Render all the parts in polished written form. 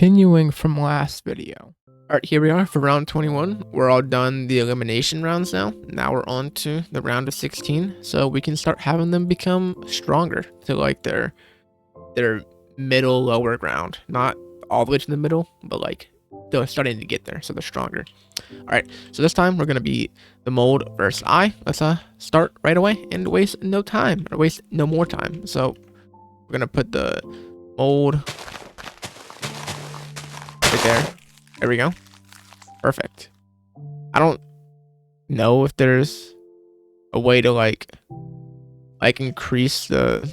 continuing from last video. Alright, here we are for round 21. We're all done the elimination rounds now. Now we're on to the round of 16, so we can start having them become stronger to like their middle lower ground. Not all the way to the middle, but like they're starting to get there, so they're stronger. Alright, so this time we're gonna be the mold versus I. Let's start right away and waste no time, or waste no more time. So we're gonna put the mold right there. There we go. Perfect. I don't know if there's a way to like increase the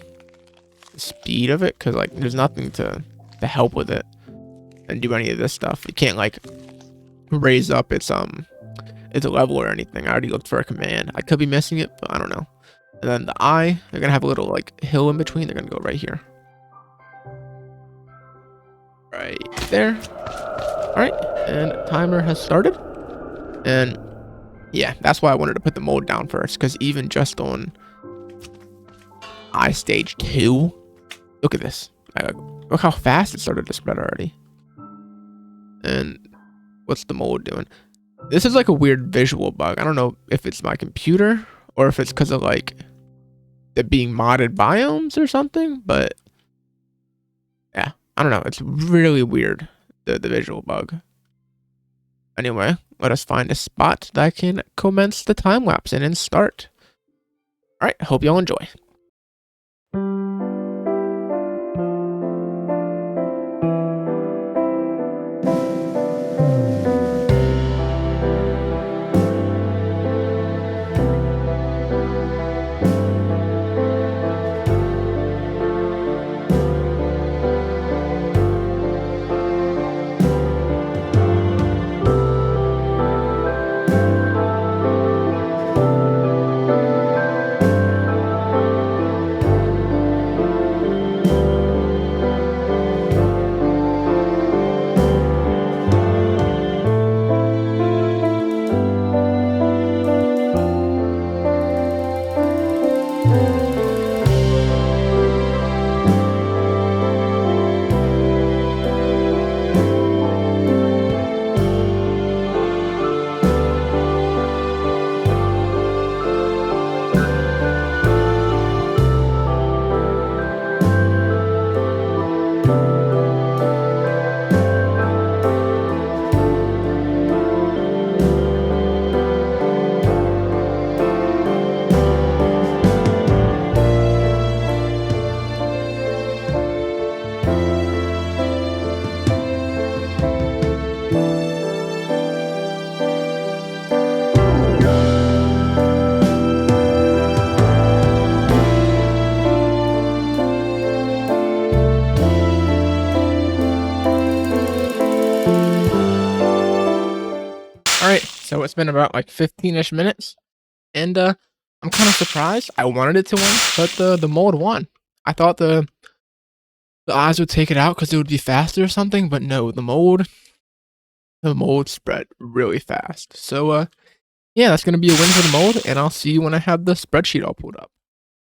speed of it, because like there's nothing to help with it and do any of this stuff. You can't like raise up its level or anything. I already looked for a command. I could be missing it, but I don't know. And then the eye, they're gonna have a little like hill in between. They're gonna go right here. Right there. Alright, and timer has started. And yeah, that's why I wanted to put the mold down first, because even just on eye stage 2, look at this. Look how fast it started to spread already. And what's the mold doing? This is like a weird visual bug. I don't know if it's my computer or if it's because of like it being modded biomes or something, but yeah, I don't know. It's really weird, the visual bug. Anyway, let us find a spot that I can commence the time lapse in and start. All right, hope y'all enjoy. Alright, so it's been about like 15-ish minutes, and I'm kind of surprised. I wanted it to win, but the mold won. I thought the eyes would take it out because it would be faster or something, but no, the mold spread really fast. So yeah, that's gonna be a win for the mold, and I'll see you when I have the spreadsheet all pulled up.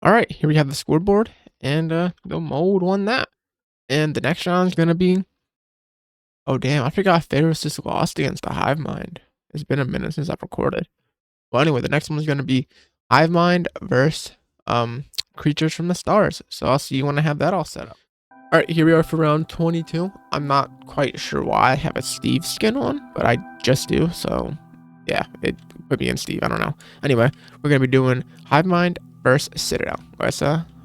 Alright, here we have the scoreboard, and the mold won that. And the next round is gonna be, oh damn, I forgot Pharaoh's just lost against the Hive Mind. It's been a minute since I've recorded. Well, anyway, the next one is going to be Hive Mind versus Creatures from the Stars. So I'll see you when I have that all set up. Alright, here we are for round 22. I'm not quite sure why I have a Steve skin on, but I just do. So yeah, it put me in Steve. I don't know. Anyway, we're going to be doing Hive Mind versus Citadel. Well,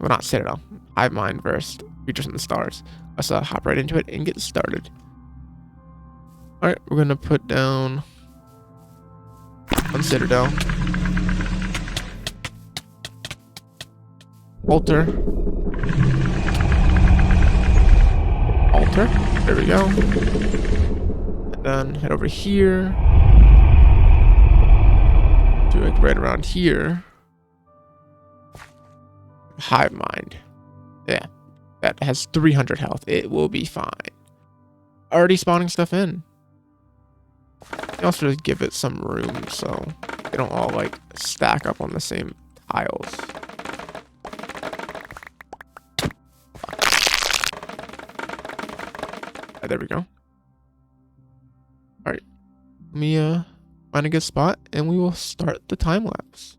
not Citadel. Hive Mind versus Creatures from the Stars. Let's hop right into it and get started. Alright, we're going to put down on Citadel. Alter. There we go. And then head over here. Do like right around here. Hive Mind. Yeah. That has 300 health. It will be fine. Already spawning stuff in. Also just give it some room so they don't all like stack up on the same tiles. There we go. Let me find a good spot and we will start the time lapse.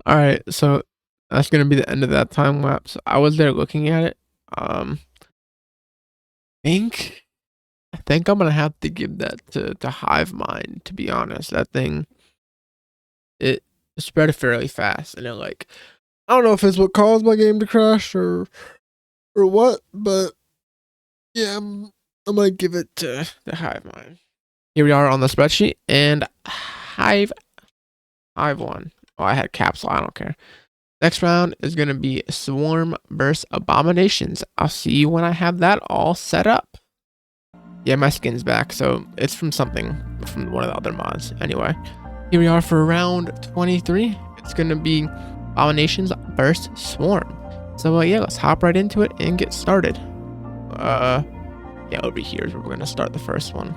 All right, so that's gonna be the end of that time lapse. I was there looking at it. Think I think I'm gonna have to give that to Hive Mind, to be honest. That thing, it spread fairly fast, and I don't know if it's what caused my game to crash or what, but yeah, I might give it to the Hive Mind. Here we are on the spreadsheet, and Hive won. Oh, I had capsule. I don't care. Next round is gonna be Swarm versus Abominations. I'll see you when I have that all set up. Yeah, my skin's back, so it's from something from one of the other mods. Anyway, here we are for round 23. It's gonna be Abominations versus Swarm. So yeah, let's hop right into it and get started. Yeah, over here is where we're gonna start the first one.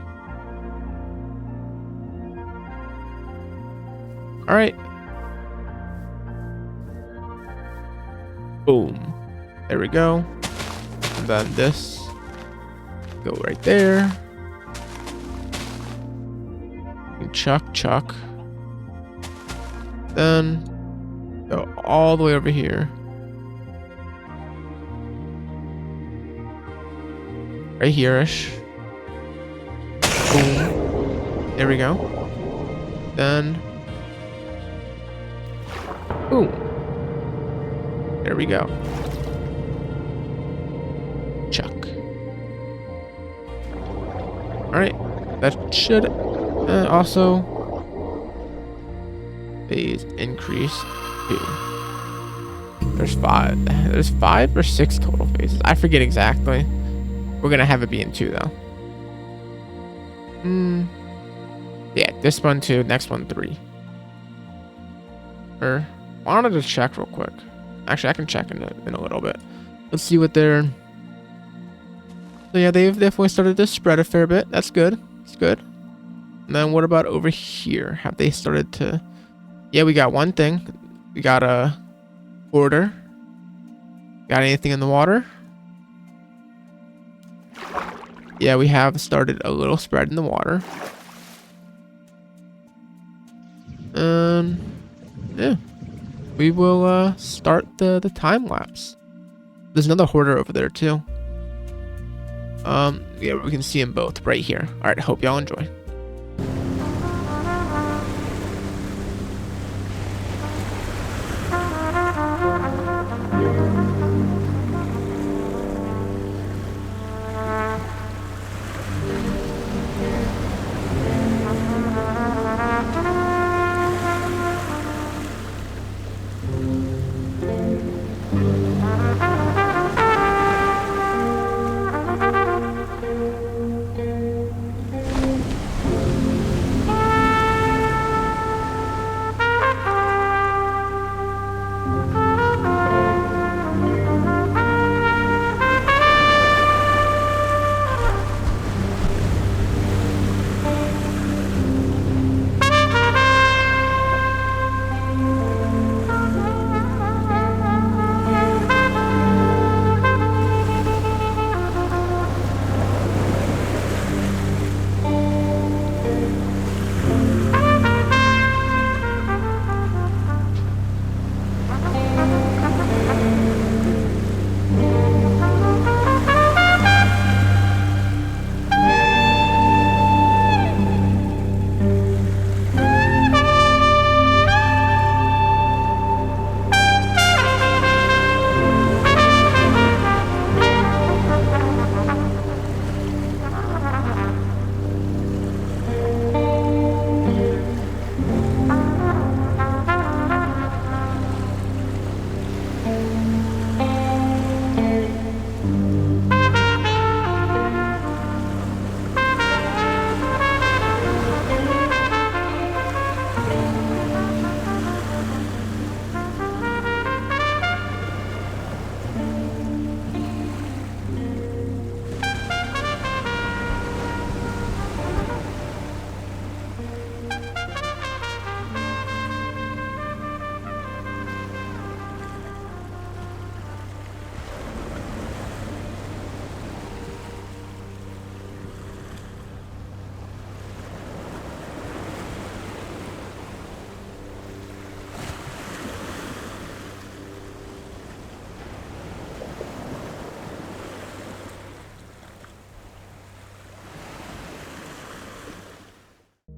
All right. Boom. There we go. And then this. Go right there. And chuck. Then go all the way over here. Right here-ish. Boom. There we go. Then boom. There we go. Chuck. Alright. That should also phase increase 2. There's 5. There's 5 or 6 total phases. I forget exactly. We're gonna have it be in 2 though. Yeah, this one 2, next one 3. I wanted to check real quick. Actually, I can check in a little bit. Let's see what they're. So yeah, they've definitely started to spread a fair bit. That's good. It's good. And then what about over here? Have they started to? Yeah, we got one thing. We got a order. Got anything in the water? yeah, we have started a little spread in the water. And yeah, we will start the time lapse. There's another hoarder over there too. Yeah, we can see them both right here. All right, hope y'all enjoy.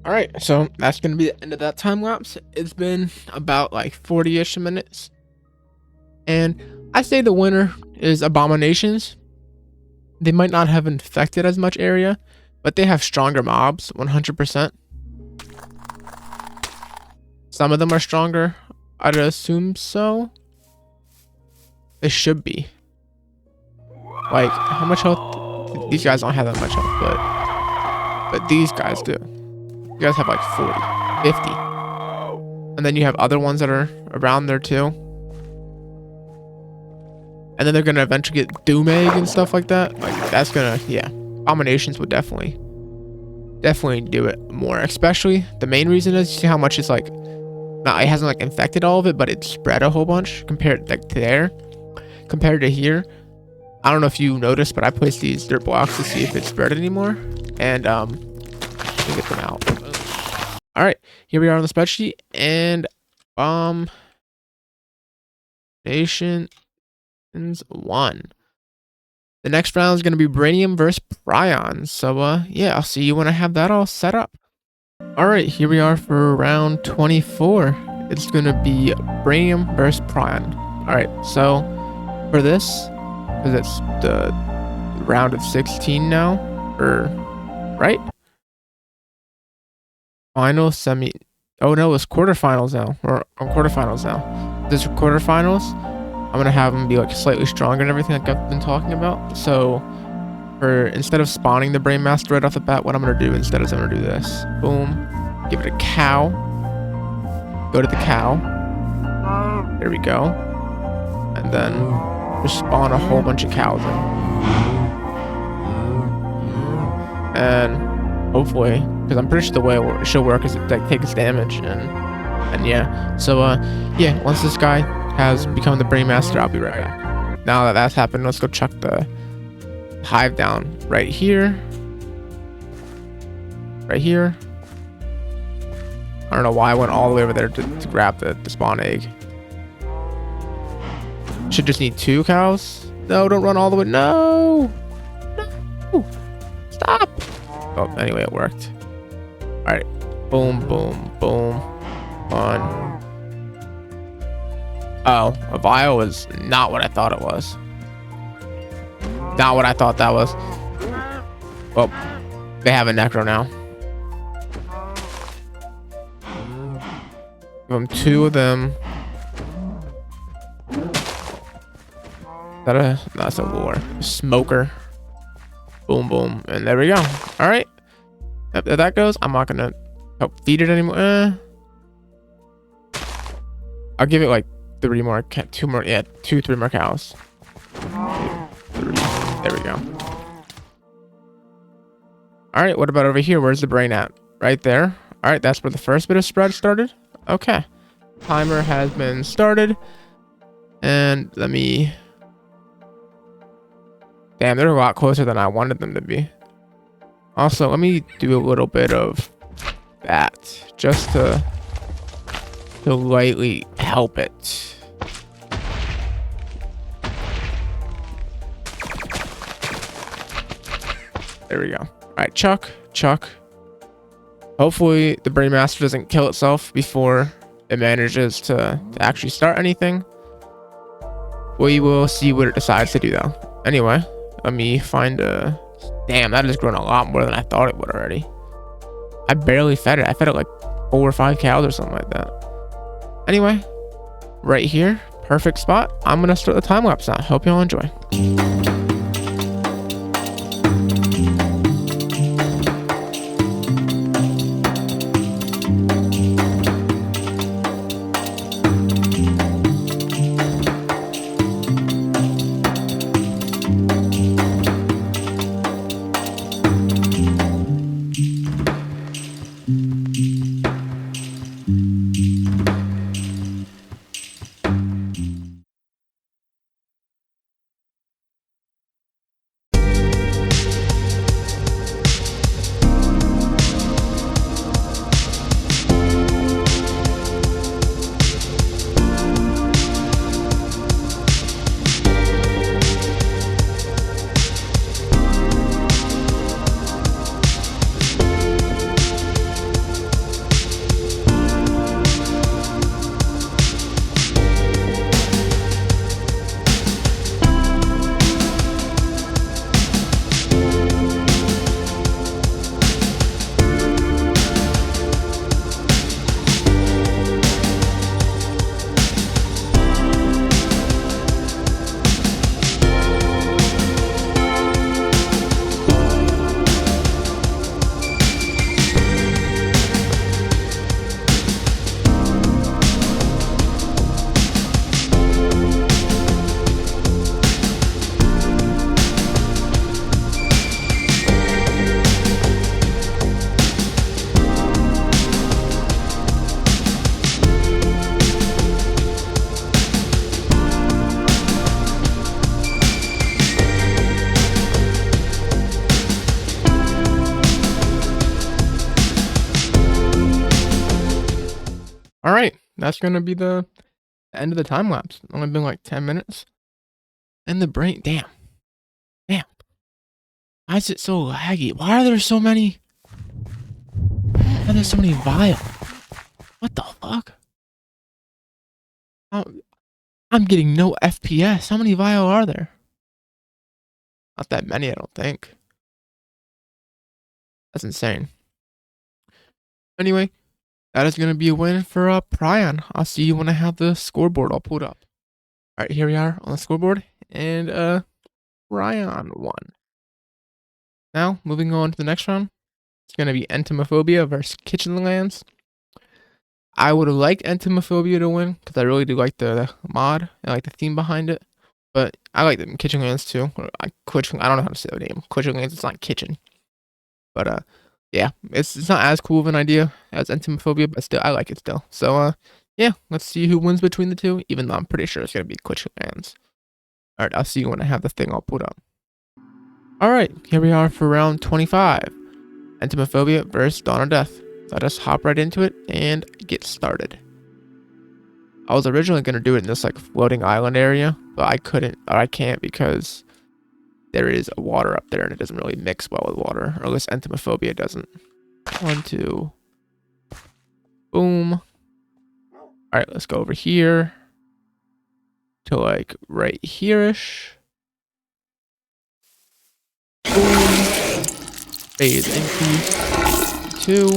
All right, so that's gonna be the end of that time lapse. It's been about like 40-ish minutes, and I say the winner is Abominations. They might not have infected as much area, but they have stronger mobs, 100%. Some of them are stronger. I'd assume so. They should be. Like, how much health? These guys don't have that much health, but these guys do. You guys have like 40, 50. And then you have other ones that are around there too. And then they're going to eventually get Doom Egg and stuff like that. Like, that's going to, yeah. Abominations would definitely do it more. Especially, the main reason is, you see how much it's like, not, it hasn't like infected all of it, but it's spread a whole bunch compared like to there. Compared to here. I don't know if you noticed, but I placed these dirt blocks to see if it spread anymore. And, get them out. All right, here we are on the spreadsheet, and Nations 1. The next round is going to be Brainium versus Prion. So yeah, I'll see you when I have that all set up. All right, here we are for round 24. It's going to be Brainium versus Prion. All right, so for this, because it's the round of 16 now, or right? Final semi. Oh no, it's quarterfinals now. We're on quarterfinals now. This is quarterfinals. I'm gonna have them be like slightly stronger and everything like I've been talking about. So, for instead of spawning the Brainmaster right off the bat, what I'm gonna do instead is I'm gonna do this. Boom. Give it a cow. Go to the cow. There we go. And then just spawn a whole bunch of cows in. And hopefully, because I'm pretty sure the way she'll work is it like takes damage and yeah. So yeah, once this guy has become the Brainmaster, I'll be right back. Now that that's happened, let's go chuck the Hive down right here. right here. I don't know why I went all the way over there to grab the spawn egg. Should just need 2 cows. No, don't run all the way. No! No! Stop! Oh, anyway, it worked. Alright. Boom, boom, boom. One. Oh, a vial was not what I thought it was. Not what I thought that was. Well, they have a necro now. Give them 2 of them. That's a lure. Smoker. Boom, boom. And there we go. All right. If that goes, I'm not going to help feed it anymore. I'll give it like 3 more, 2 more. Yeah, 2, 3 more cows. 2, 3. There we go. All right. What about over here? Where's the brain at? Right there. All right. That's where the first bit of spread started. Okay. Timer has been started. And let me... Damn, they're a lot closer than I wanted them to be. Also, let me do a little bit of that just to lightly help it. There we go. All right, Chuck. Hopefully the Brain Master doesn't kill itself before it manages to actually start anything. We will see what it decides to do though. Anyway. Let me find a... Damn, that has grown a lot more than I thought it would already. I barely fed it. I fed it like 4 or 5 cows or something like that. Anyway, right here, perfect spot. I'm going to start the time lapse now. Hope y'all enjoy. All right, that's gonna be the end of the time lapse. Only been like 10 minutes. And the brain, damn. Why is it so laggy? Why are there so many? Why are there so many vials? What the fuck? I'm getting no FPS. How many vial are there? Not that many, I don't think. That's insane. Anyway, that is going to be a win for Prion. I'll see you when I have the scoreboard all pulled up. All right, here we are on the scoreboard, and Prion won. Now, moving on to the next round, it's going to be Entomophobia versus Klitchlands. I would have liked Entomophobia to win because I really do like the mod. I like the theme behind it, but I like the Klitchlands too. I don't know how to say the name. Klitchlands. It's not kitchen, but yeah, it's not as cool of an idea as Entomophobia, but still, I like it still. So yeah, let's see who wins between the two. Even though I'm pretty sure it's gonna be Klitchlands. All right, I'll see you when I have the thing all put up. All right, here we are for round 25. Entomophobia versus Dawn of Death. So I just hop right into it and get started. I was originally going to do it in this like floating island area, but I couldn't, or I can't because there is water up there and it doesn't really mix well with water, or at least Entomophobia doesn't. 1, 2. Boom. All right, let's go over here to like right here-ish. Boom. Phase increase 2.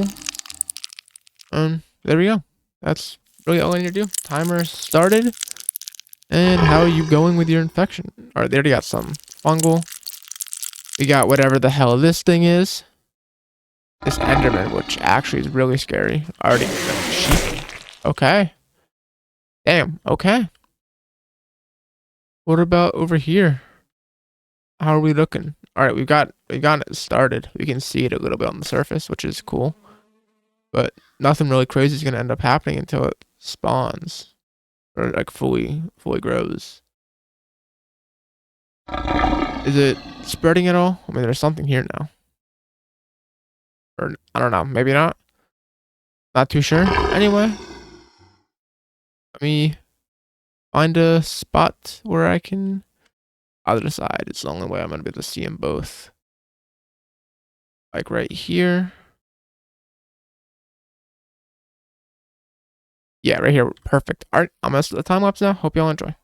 And there we go. That's really all I need to do. Timer started. And how are you going with your infection? All right, they already got some fungal. We got whatever the hell this thing is. This Enderman, which actually is really scary. Already sheep. Okay. Damn. Okay. What about over here? How are we looking? All right, we've got it started. We can see it a little bit on the surface, which is cool. But nothing really crazy is gonna end up happening until it spawns or like fully grows. Is it spreading at all? I mean, there's something here now. Or I don't know, maybe not. Not too sure. Anyway, let me find a spot where I can. Other side. It's the only way I'm gonna be able to see them both. Like right here. Yeah, right here. Perfect. All right, I'm gonna start the time lapse now. Hope y'all enjoy.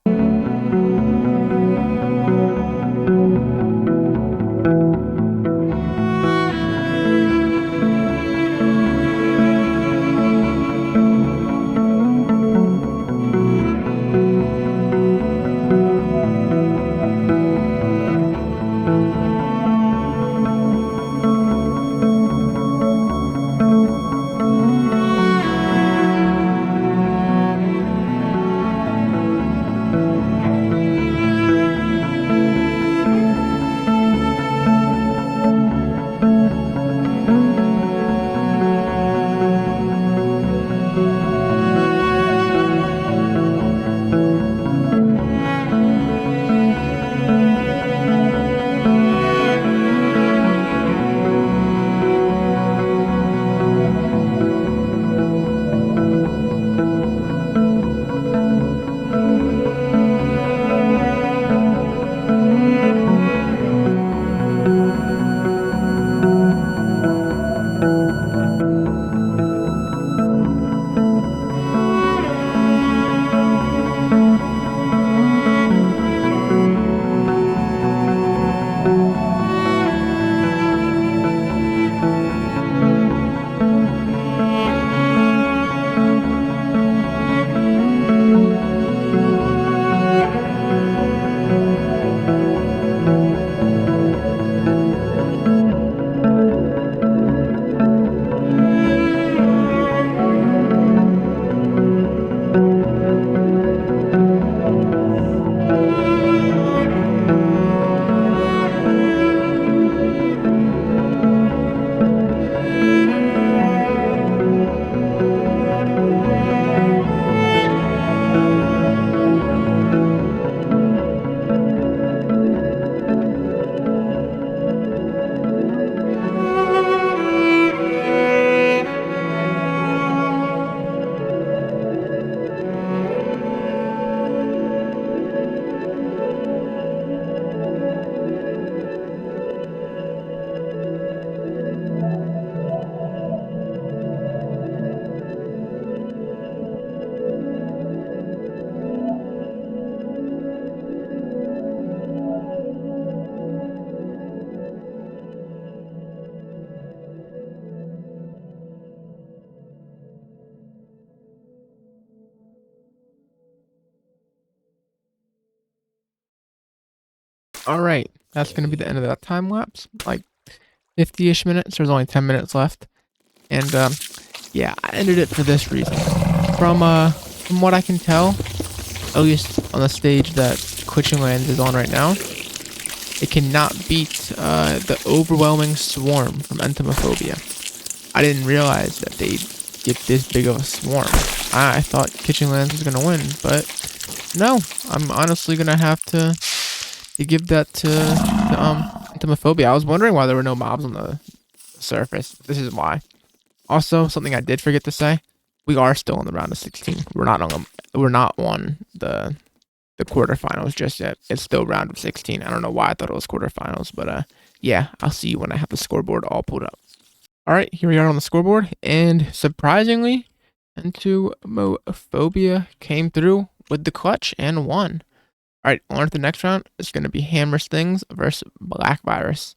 All right, that's gonna be the end of that time lapse. Like 50-ish minutes. There's only 10 minutes left, and yeah, I ended it for this reason. From what I can tell, at least on the stage that Klitchlands is on right now, it cannot beat the overwhelming swarm from Entomophobia. I didn't realize that they'd get this big of a swarm. I thought Klitchlands was gonna win, but no, I'm honestly gonna have to give that to Entomophobia. I was wondering why there were no mobs on the surface. This is why. Also, something I did forget to say: we are still in the round of 16. We're not on the quarterfinals just yet. It's still round of 16. I don't know why I thought it was quarterfinals, but yeah, I'll see you when I have the scoreboard all pulled up. All right, here we are on the scoreboard, and surprisingly, Entomophobia came through with the clutch and won. All right, on to the next round. It's going to be Hammer Stings versus Black Virus,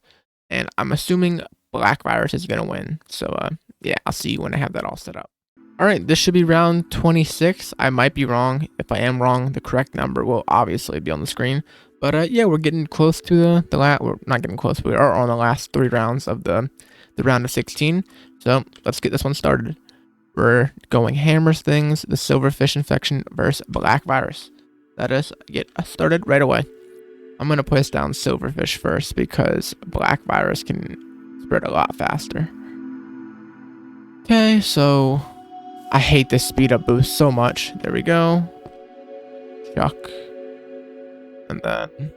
and I'm assuming Black Virus is going to win. So yeah, I'll see you when I have that all set up. All right, this should be round 26. I might be wrong. If I am wrong, the correct number will obviously be on the screen. But yeah, we're getting close to the last. We're not getting close. We are on the last 3 rounds of the round of 16. So let's get this one started. We're going Hammer Stings, the Silverfish infection versus Black Virus. Let us get started right away. I'm gonna place down Silverfish first because Black Virus can spread a lot faster. Okay, so I hate this speed up boost so much. There we go. Chuck. And then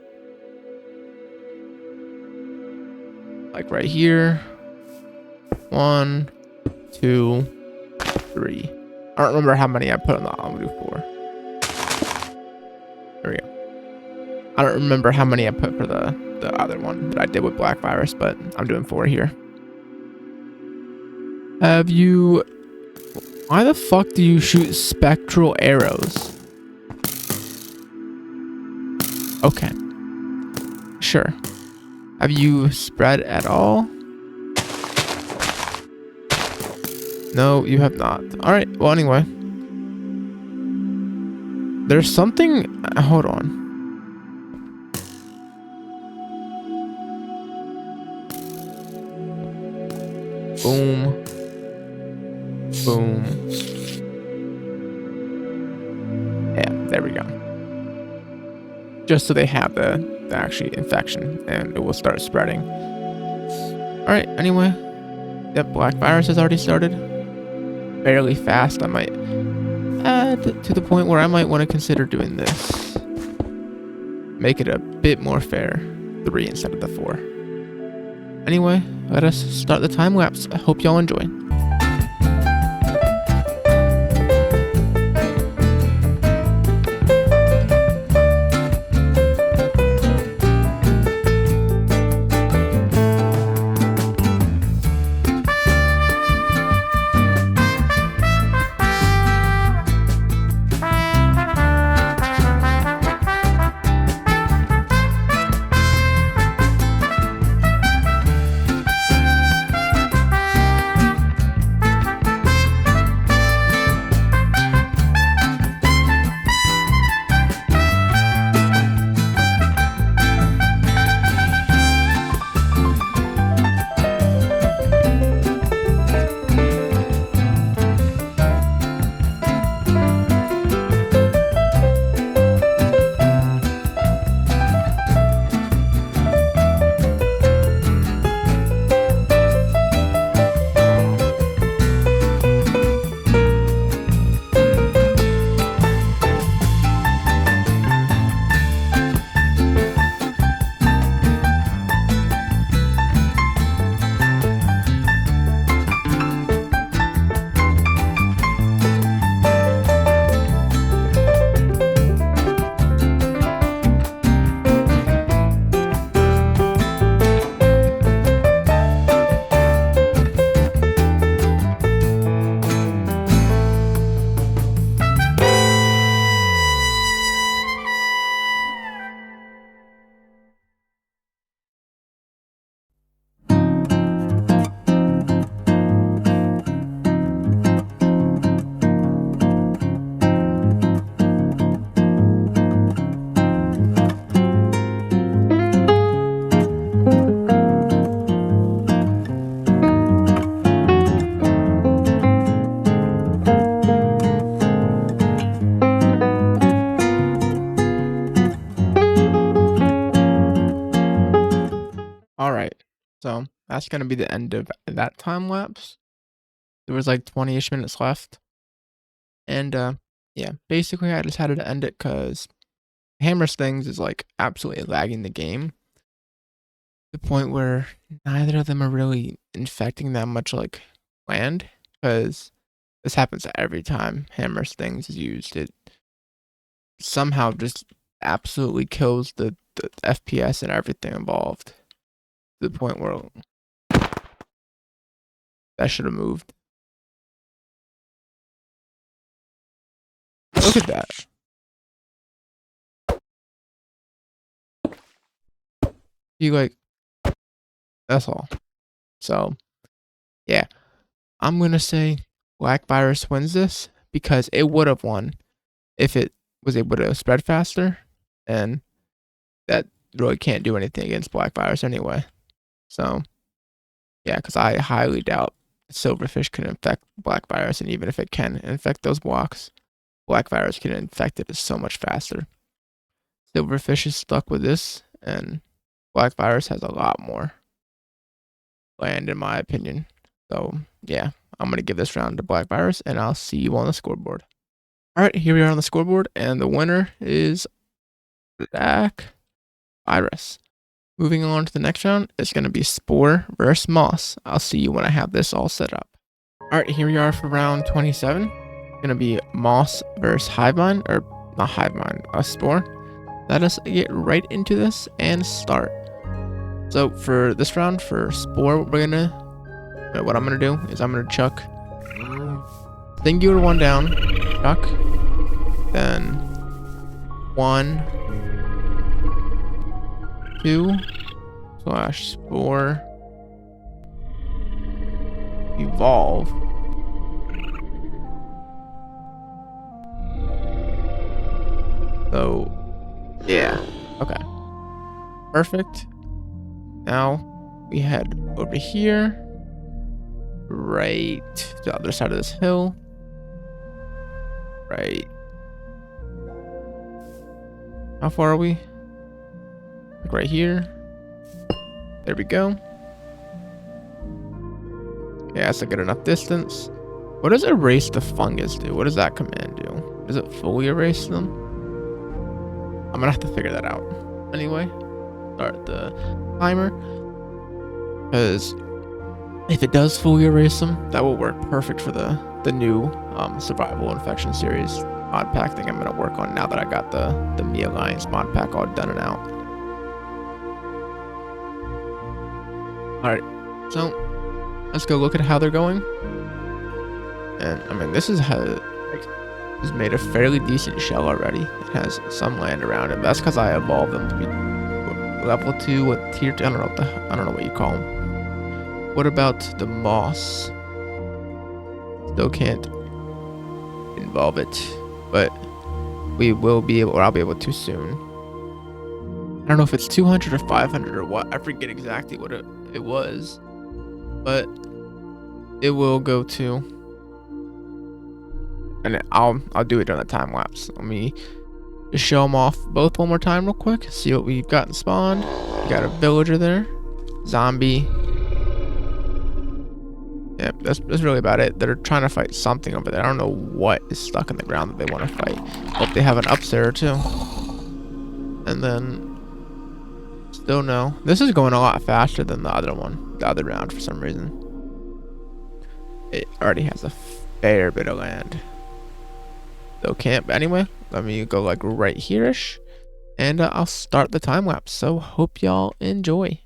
like right here. 1, 2, 3. I don't remember how many I put on the I'm gonna do 4. There we go. I don't remember how many I put for the other one that I did with Black Virus, but I'm doing 4 here. Why the fuck do you shoot spectral arrows? Okay. Sure. Have you spread at all? No, you have not. Alright, well anyway. There's something... Hold on. Boom. Boom. Yeah, there we go. Just so they have the actual infection and it will start spreading. Alright, anyway. Yep, Black Virus has already started. Fairly fast. I might add to the point where I might want to consider doing this. Make it a bit more fair. 3 instead of the 4. Anyway, let us start the time lapse. I hope y'all enjoy. So that's going to be the end of that time lapse. There was like 20-ish minutes left. And yeah, basically I decided to end it because Hammer Stings is like absolutely lagging the game. the point where neither of them are really infecting that much like land, because this happens every time Hammer's things is used. It somehow just absolutely kills the FPS and everything involved, to the point where that should have moved. Look at that. You like, that's all. So yeah, I'm gonna say Black Virus wins this, because it would have won if it was able to spread faster, and that really can't do anything against Black Virus anyway. So yeah, because I highly doubt Silverfish can infect Black Virus, and even if it can infect those blocks, Black Virus can infect it so much faster. Silverfish is stuck with this, and Black Virus has a lot more land, in my opinion. So yeah, I'm gonna give this round to Black Virus, and I'll see you on the scoreboard. All right, here we are on the scoreboard, and the winner is Black Virus. Moving on to the next round, it's gonna be Spore versus Moss. I'll see you when I have this all set up. All right, here we are for round 27. It's gonna be Moss versus Hivemind, or not Hivemind, Spore. Let us get right into this and start. So for this round, for Spore, what I'm gonna do is I'm gonna chuck singular one down, chuck, then 1, 2 / Spore evolve. So yeah, okay, perfect. Now we head over here, right to the other side of this hill, right. How far are we? Like right here. There we go. Yeah, that's a good enough distance. What does erase the fungus do? What does that command do? Does it fully erase them? I'm gonna have to figure that out. Anyway, start the timer, because if it does fully erase them, that will work perfect for the new survival infection series mod pack thing I'm gonna work on, now that I got the Me Alliance mod pack all done and out. Alright, so let's go look at how they're going. And I mean, this is how it's made a fairly decent shell already. It has some land around it. That's because I evolved them to be level 2 with tier 2. I don't know what you call them. What about the moss? Still can't involve it, but we will be able, or I'll be able to soon. I don't know if it's 200 or 500 or what. I forget exactly what it was, but it will go to, and I'll do it during the time lapse. Let me just show them off both one more time real quick. See what we've gotten spawned. We got a villager there, zombie. Yeah, that's really about it. They're trying to fight something over there. I don't know what is stuck in the ground that they want to fight. Hope they have an upser too. And then still no. This is going a lot faster than the other one, the other round, for some reason. It already has a fair bit of land. Still can't. But anyway, let me go like right here-ish, and I'll start the time lapse. So hope y'all enjoy.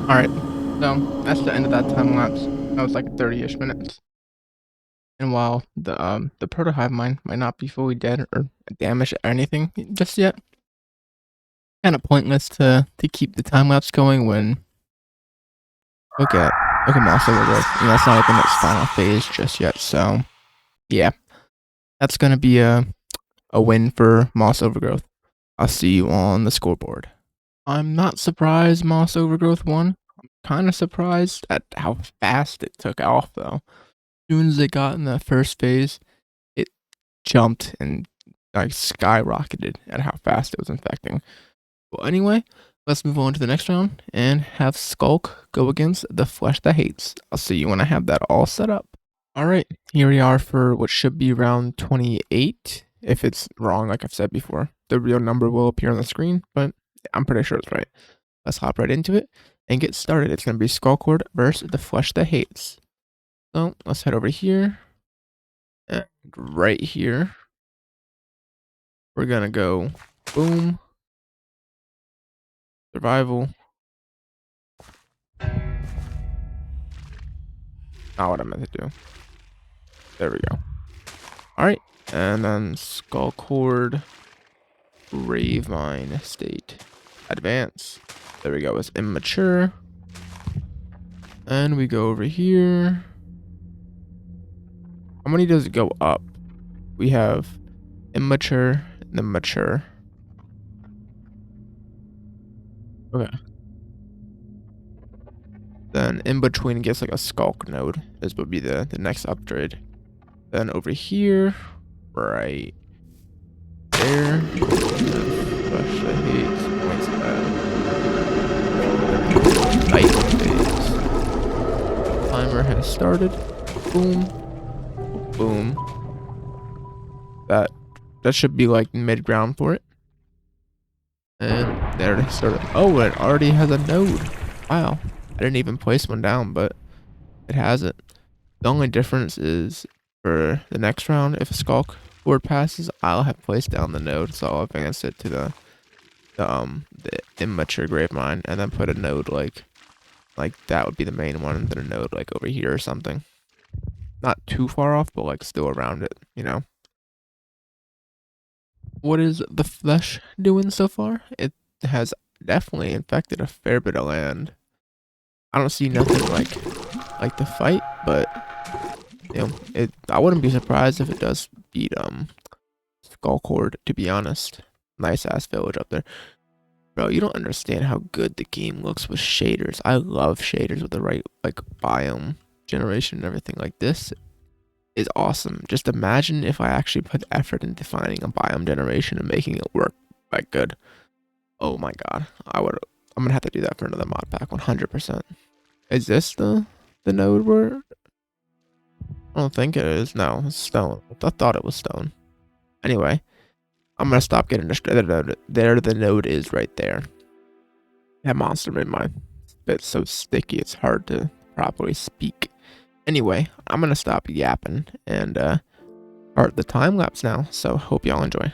Alright, so that's the end of that time lapse. That was like 30-ish minutes. And while the protohive mine might not be fully dead or damaged or anything just yet, kind of pointless to keep the time lapse going when look at moss overgrowth. You know, it's not even its final phase just yet. So yeah, that's gonna be a win for moss overgrowth. I'll see you on the scoreboard. I'm not surprised moss overgrowth won. I'm kind of surprised at how fast it took off though. As soon as it got in the first phase, it jumped and like skyrocketed at how fast it was infecting. Well, anyway, let's move on to the next round and have Sculk go against the Flesh That Hates. I'll see you when I have that all set up. Alright, here we are for what should be round 28. If it's wrong, like I've said before, the real number will appear on the screen, but I'm pretty sure it's right. Let's hop right into it and get started. It's going to be Skulk versus the Flesh That Hates. So let's head over here. And right here, we're going to go boom. Survival. Not what I meant to do. There we go. Alright. And then Skulk Horde. Grave Mine State. Advance. There we go. It's immature. And we go over here. How many does it go up? We have immature and then mature. Okay. Then in between gets like a Skulk node. This would be the next upgrade. Then over here, right there, Flesh That Hates points at Night phase. Timer has started. Boom, boom. That should be like mid ground for it. And there it started. Oh, it already has a node. Wow. I didn't even place one down, but it has it. The only difference is for the next round, if a Skulk Horde passes, I'll have placed down the node, so I'll advance it to the immature grave mine, and then put a node like that would be the main one, and then a node like over here or something. Not too far off, but like still around it, you know. What is the flesh doing so far? It has definitely infected a fair bit of land. I don't see nothing like the fight, but you know, I wouldn't be surprised if it does beat Skulk Horde, to be honest. Nice ass village up there. Bro, you don't understand how good the game looks with shaders. I love shaders with the right like biome generation and everything. Like this is awesome. Just imagine if I actually put effort into finding a biome generation and making it work like good. Oh my god. I'm gonna have to do that for another mod pack 100%. Is this the node word? I don't think it is. No, it's stone. I thought it was stone. Anyway, I'm gonna stop getting distracted. There the node is right there. That monster made my spit so sticky it's hard to properly speak. Anyway, I'm gonna stop yapping and start the time lapse now. So hope y'all enjoy.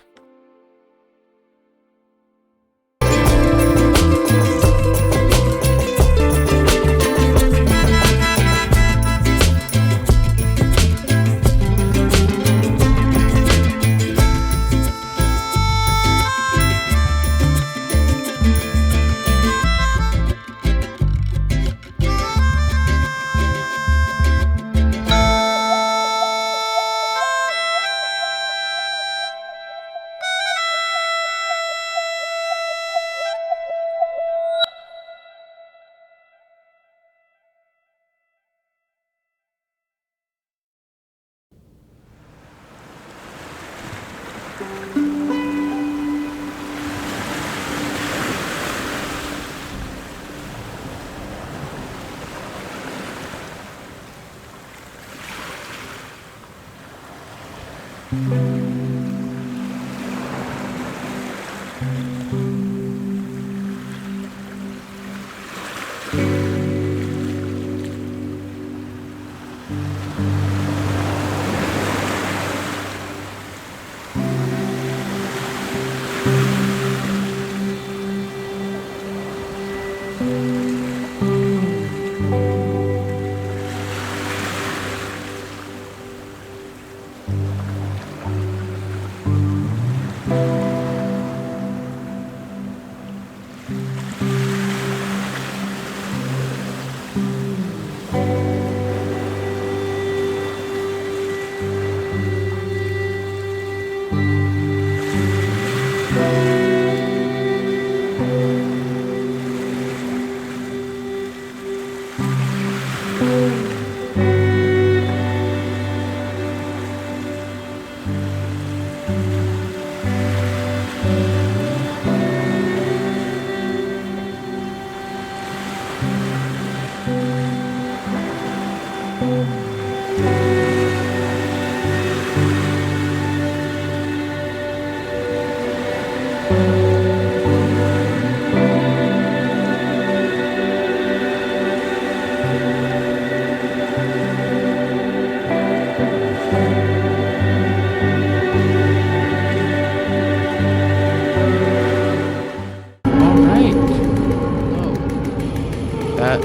that.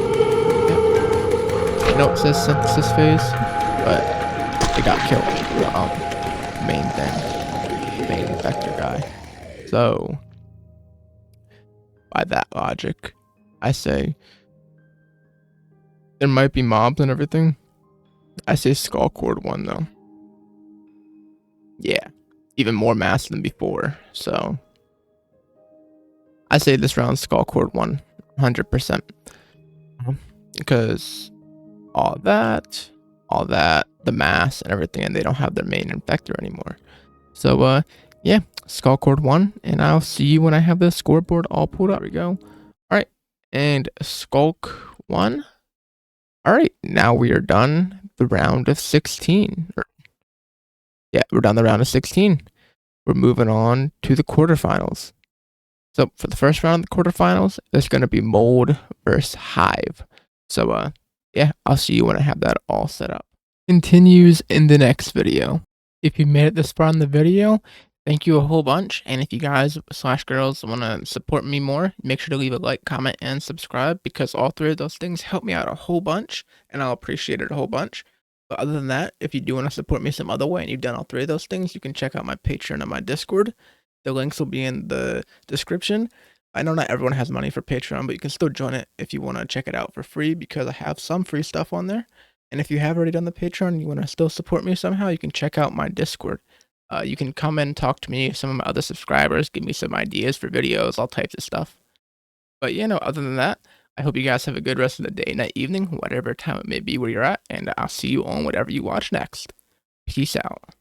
I know it says synthesis phase, but it got killed. Main thing, main vector guy. So by that logic, I say there might be mobs and everything. I say Skull Cord 1 though. Yeah, even more mass than before. So I say this round Skull Cord 1, 100%. Because all that, the mass and everything, and they don't have their main infector anymore. So yeah, Skull Cord 1, and I'll see you when I have the scoreboard all pulled up. There we go. Alright, and Sculk 1. Alright, now we are done the round of 16. Yeah, we're done the round of 16. We're moving on to the quarterfinals. So for the first round of the quarterfinals, there's going to be Mold versus Hive. So yeah, I'll see you when I have that all set up. Continues in the next video. If you made it this far in the video, thank you a whole bunch. And if you guys / girls want to support me more, make sure to leave a like, comment, and subscribe, because all three of those things help me out a whole bunch, and I'll appreciate it a whole bunch. But other than that, if you do want to support me some other way and you've done all three of those things, you can check out my Patreon and my Discord. The links will be in the description. I know not everyone has money for Patreon, but you can still join it if you want to check it out for free, because I have some free stuff on there. And if you have already done the Patreon and you want to still support me somehow, you can check out my Discord. You can come and talk to me, some of my other subscribers, give me some ideas for videos, all types of stuff. But other than that, I hope you guys have a good rest of the day, night, evening, whatever time it may be where you're at, and I'll see you on whatever you watch next. Peace out.